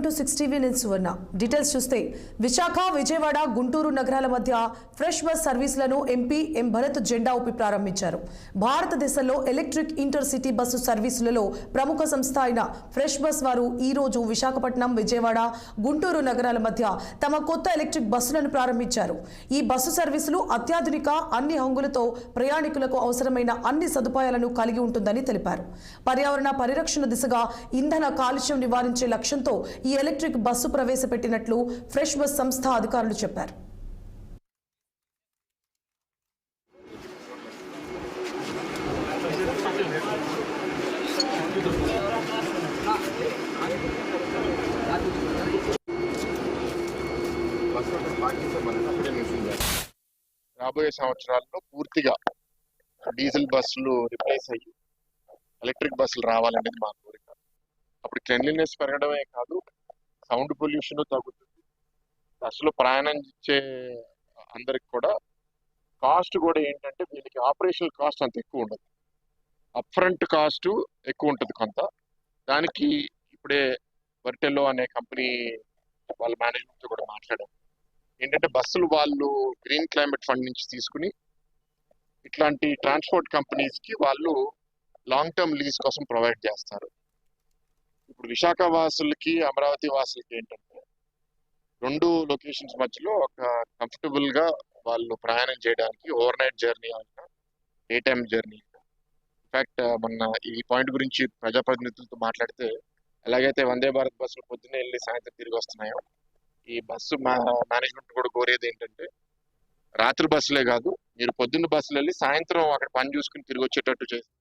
To 6TV నేను సువర్ణ. Details చూస్తే విశాఖ, విజయవాడ, గుంటూరు నగరాల మధ్య ఫ్రెష్ బస్ సర్వీసులను ఎంపీ ఎం భరత్ జెండా ఊపి ప్రారంభించారు. భారతదేశంలో ఎలక్ట్రిక్ ఇంటర్ సిటీ బస్సు సర్వీసులలో ప్రముఖ సంస్థ అయిన ఫ్రెష్ బస్ వారు ఈ రోజు విశాఖపట్నం, విజయవాడ, గుంటూరు నగరాల మధ్య తమ కొత్త ఎలక్ట్రిక్ బస్సులను ప్రారంభించారు. ఈ బస్సు సర్వీసులు అత్యాధునిక అన్ని హంగులతో ప్రయాణికులకు అవసరమైన అన్ని సదుపాయాలను కలిగి ఉంటుందని తెలిపారు. పర్యావరణ పరిరక్షణ దిశగా ఇంధన కాలుష్యం నివారించే లక్ష్యంతో ఈ ఎలక్ట్రిక్ బస్సు ప్రవేశపెట్టినట్లు ఫ్రెష్ బస్ సంస్థ అధికారులు చెప్పారు. రాబోయే సంవత్సరాల్లో పూర్తిగా డీజిల్ బస్సులు రిప్లేస్ అయ్యి ఎలక్ట్రిక్ బస్సులు రావాలనేది మా కోరిక. అప్పుడు క్లెన్లీనెస్ పెరగడమే కాదు, సౌండ్ పొల్యూషన్ తగ్గుతుంది. బస్సులో ప్రయాణం ఇచ్చే అందరికి కూడా కాస్ట్ కూడా ఏంటంటే వీళ్ళకి ఆపరేషనల్ కాస్ట్ అంత ఎక్కువ ఉండదు, అప్ ఫ్రంట్ కాస్ట్ ఎక్కువ ఉంటుంది కొంత. దానికి ఇప్పుడే వర్టెల్లో అనే కంపెనీ వాళ్ళ మేనేజ్మెంట్తో కూడా మాట్లాడారు. ఏంటంటే బస్సులు వాళ్ళు గ్రీన్ క్లైమేట్ ఫండ్ నుంచి తీసుకుని ఇట్లాంటి ట్రాన్స్పోర్ట్ కంపెనీస్కి వాళ్ళు లాంగ్ టర్మ్ లీజ్ కోసం ప్రొవైడ్ చేస్తారు. ఇప్పుడు విశాఖ వాసులకి, అమరావతి వాసులకి ఏంటంటే రెండు లొకేషన్స్ మధ్యలో ఒక కంఫర్టబుల్గా వాళ్ళు ప్రయాణం చేయడానికి ఓవర్ నైట్ జర్నీ అయినా డే టైమ్ జర్నీ. ఇన్ఫాక్ట్ మొన్న ఈ పాయింట్ గురించి ప్రజాప్రతినిధులతో మాట్లాడితే ఎలాగైతే వందే భారత్ బస్సులు పొద్దున్నే వెళ్ళి సాయంత్రం తిరిగి వస్తున్నాయో, ఈ బస్సు మేనేజ్మెంట్ కూడా కోరేది ఏంటంటే రాత్రి బస్సులే కాదు, మీరు పొద్దున్న బస్సులు వెళ్ళి సాయంత్రం అక్కడ పని చూసుకుని తిరిగి వచ్చేటట్టు చేస్తారు.